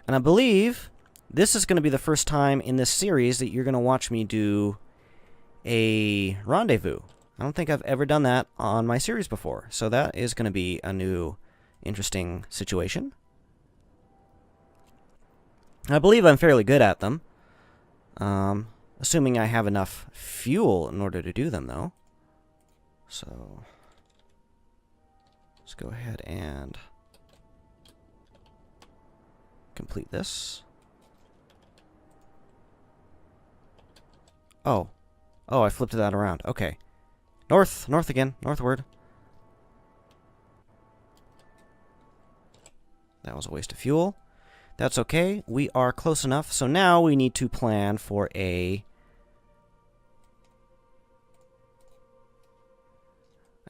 And I believe this is going to be the first time in this series that you're going to watch me do a rendezvous. I don't think I've ever done that on my series before. So that is going to be a new, interesting situation. I believe I'm fairly good at them. Assuming I have enough fuel in order to do them, though. So let's go ahead and complete this. Oh, I flipped that around. Okay. North again. Northward. That was a waste of fuel. That's okay. We are close enough. So now we need to plan for a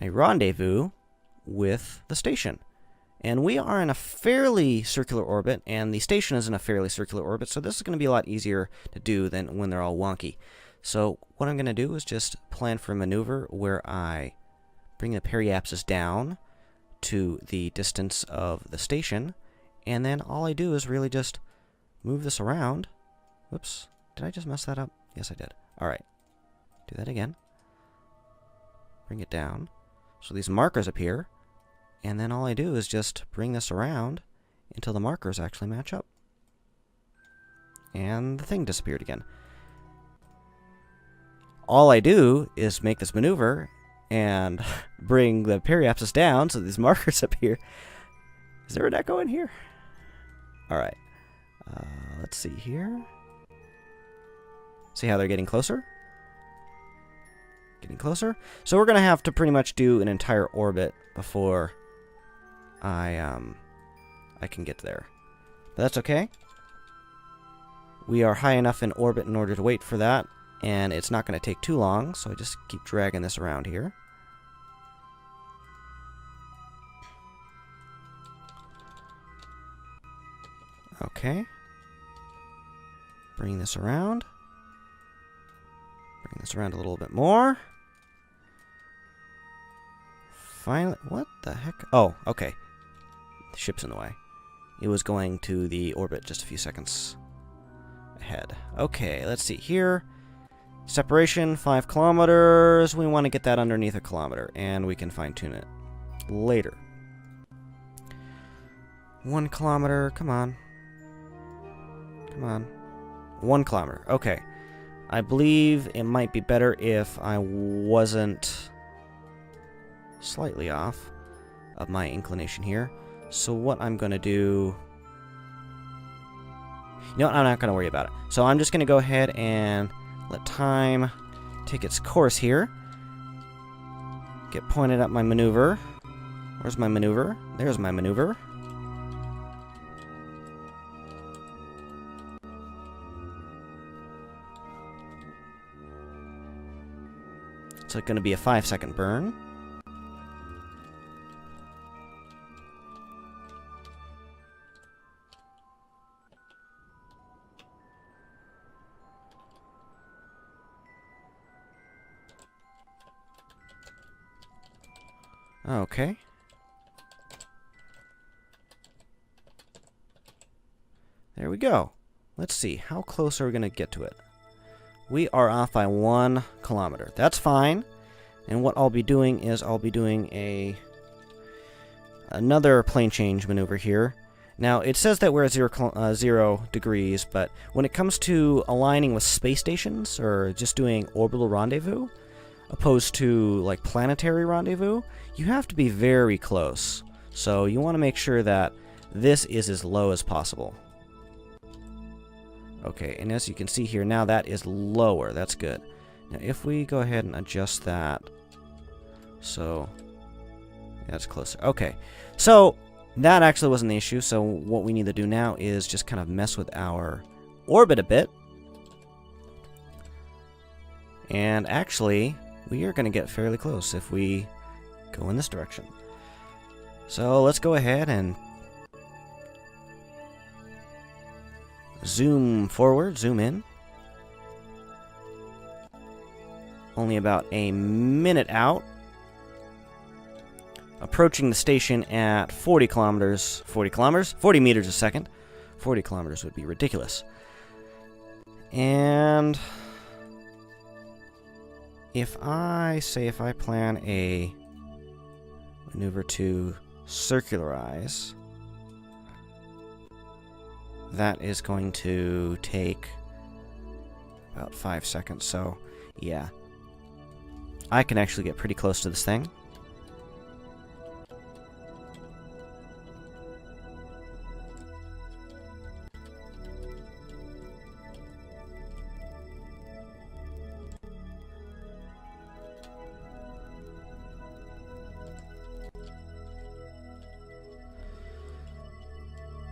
rendezvous with the station. And we are in a fairly circular orbit, and the station is in a fairly circular orbit, so this is going to be a lot easier to do than when they're all wonky. So what I'm going to do is just plan for a maneuver where I bring the periapsis down to the distance of the station, and then all I do is really just move this around. Whoops, did I just mess that up? Yes, I did. Alright, do that again. Bring it down. So these markers appear, and then all I do is just bring this around until the markers actually match up. And the thing disappeared again. All I do is make this maneuver and bring the periapsis down so these markers appear. Is there an echo in here? Alright. Let's see here. See how they're getting closer? Getting closer. So we're going to have to pretty much do an entire orbit before I can get there. But that's okay. We are high enough in orbit in order to wait for that, and it's not going to take too long, so I just keep dragging this around here. Okay. Bring this around. Bring this around a little bit more. Finally, what the heck? Oh, okay. The ship's in the way. It was going to the orbit just a few seconds ahead. Okay, let's see here. Separation, 5 kilometers. We want to get that underneath a kilometer, and we can fine-tune it later. 1 kilometer, come on. Come on. 1 kilometer, okay. I believe it might be better if I wasn't slightly off of my inclination here. So what I'm going to do... You know what? I'm not going to worry about it. So I'm just going to go ahead and let time take its course here. Get pointed at my maneuver. Where's my maneuver? There's my maneuver. So it's going to be a 5-second burn. Okay. There we go. Let's see. How close are we going to get to it? We are off by 1 kilometer. That's fine. And what I'll be doing is I'll be doing another plane change maneuver here. Now, it says that we're at 0 degrees, but when it comes to aligning with space stations or just doing orbital rendezvous, opposed to like planetary rendezvous, you have to be very close. So you want to make sure that this is as low as possible. Okay, and as you can see here, now that is lower. That's good. Now if we go ahead and adjust that, so that's closer. Okay, so that actually wasn't the issue. So what we need to do now is just kind of mess with our orbit a bit. And actually, we are going to get fairly close if we go in this direction. So let's go ahead and zoom forward, zoom in. Only about a minute out. Approaching the station at 40 meters a second. 40 kilometers would be ridiculous. And if I plan a maneuver to circularize, that is going to take about 5 seconds, so yeah. I can actually get pretty close to this thing.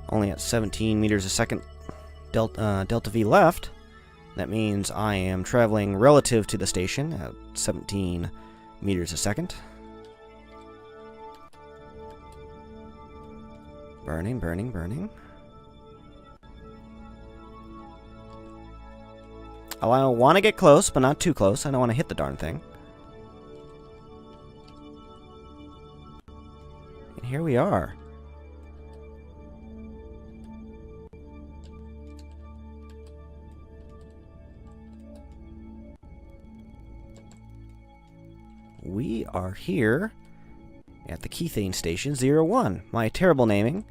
Only at 17 meters a second delta V left. That means I am traveling relative to the station at 17 meters a second. Burning, burning, burning. Oh, I want to get close, but not too close. I don't want to hit the darn thing. And here we are. We are here at the Kethane Station 01. My terrible naming.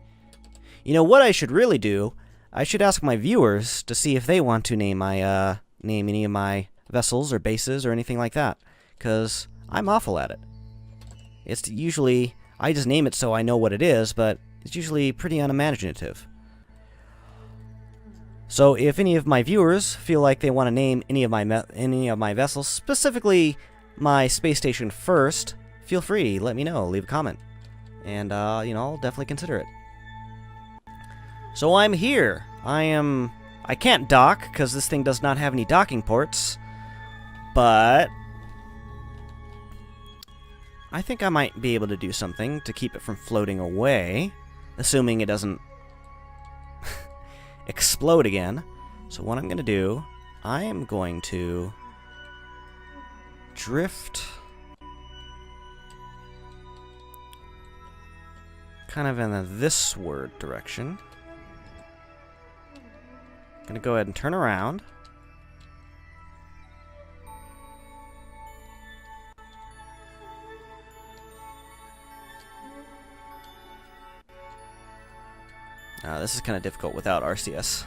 You know what I should really do? I should ask my viewers to see if they want to name my name any of my vessels or bases or anything like that, because I'm awful at it. It's usually I just name it so I know what it is, but it's usually pretty unimaginative. So if any of my viewers feel like they want to name any of my vessels, specifically my space station first, feel free, let me know, leave a comment. And, you know, I'll definitely consider it. So I'm here. I can't dock, because this thing does not have any docking ports. But I think I might be able to do something to keep it from floating away, assuming it doesn't explode again. So what I'm going to do, I am going to drift kind of in the thisward direction. Gonna go ahead and turn around. This is kind of difficult without RCS.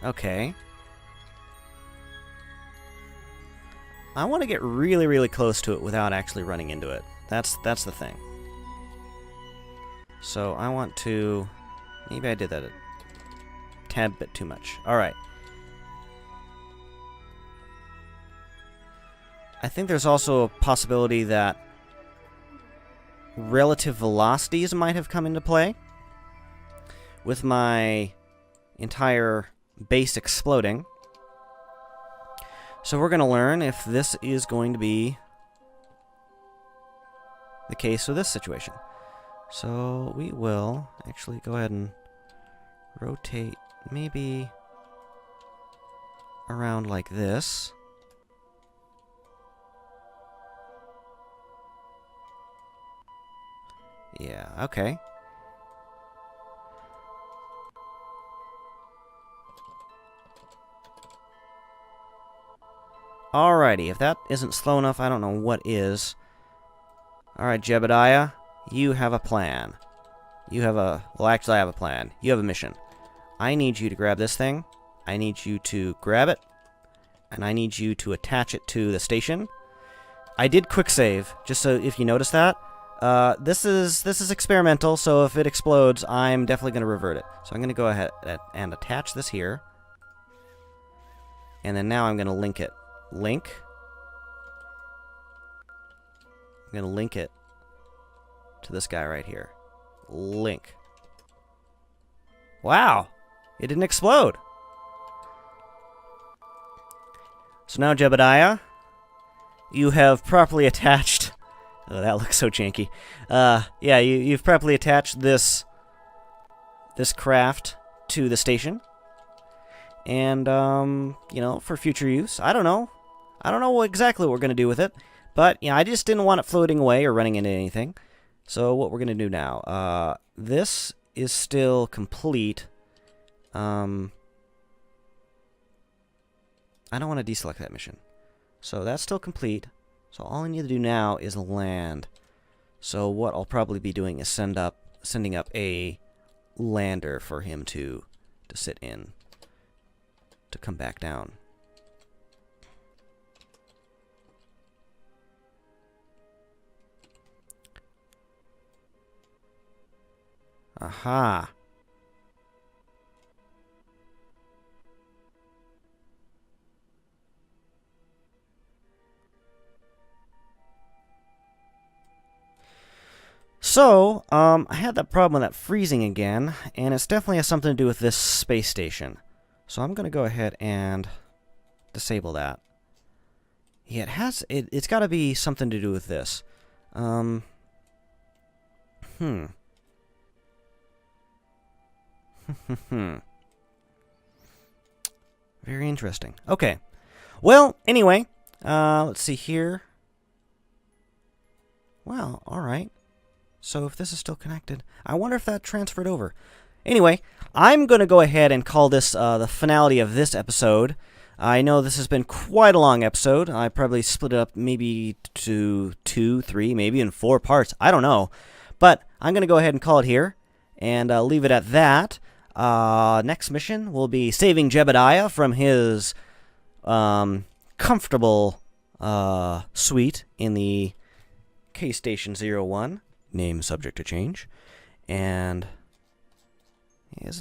Okay. I want to get really, really close to it without actually running into it. That's the thing. So I want to... Maybe I did that a tad bit too much. Alright. I think there's also a possibility that relative velocities might have come into play with my entire base exploding. So we're going to learn if this is going to be the case with this situation. So we will actually go ahead and rotate maybe around like this. Yeah, okay. Alrighty, if that isn't slow enough, I don't know what is. Alright, Jebediah, you have a plan. You have a... Well, actually, I have a plan. You have a mission. I need you to grab this thing. I need you to grab it. And I need you to attach it to the station. I did quick save, just so if you notice that. This is experimental, so if it explodes, I'm definitely going to revert it. So I'm going to go ahead and attach this here. And then now I'm going to link it. Link. I'm going to link it to this guy right here. Link. Wow! It didn't explode! So now, Jebediah, you have properly attached... Oh, that looks so janky. Yeah, you've properly attached this craft to the station. And, you know, for future use. I don't know. I don't know exactly what we're going to do with it. But, yeah, I just didn't want it floating away or running into anything. So what we're going to do now, this is still complete I don't want to deselect that mission. So that's still complete. So all I need to do now is land. So what I'll probably be doing is sending up a lander for him to sit in, to come back down. Aha. So, I had that problem with that freezing again, and it's definitely has something to do with this space station. So I'm going to go ahead and disable that. Yeah, it's got to be something to do with this. Very interesting. Okay. Well, anyway, let's see here. Well, alright. So if this is still connected, I wonder if that transferred over. Anyway, I'm going to go ahead and call this the finality of this episode. I know this has been quite a long episode. I probably split it up maybe to 2, 3, maybe in 4 parts. I don't know. But I'm going to go ahead and call it here and leave it at that. Next mission will be saving Jebediah from his comfortable suite in the K-Station 01. Name subject to change. And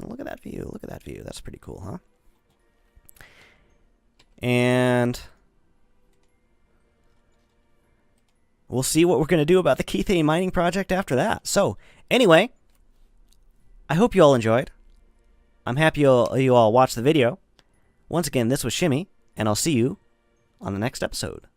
look at that view. Look at that view. That's pretty cool, huh? And we'll see what we're going to do about the Keithane mining project after that. So, anyway, I hope you all enjoyed. I'm happy you all watched the video. Once again, this was Shimmy, and I'll see you on the next episode.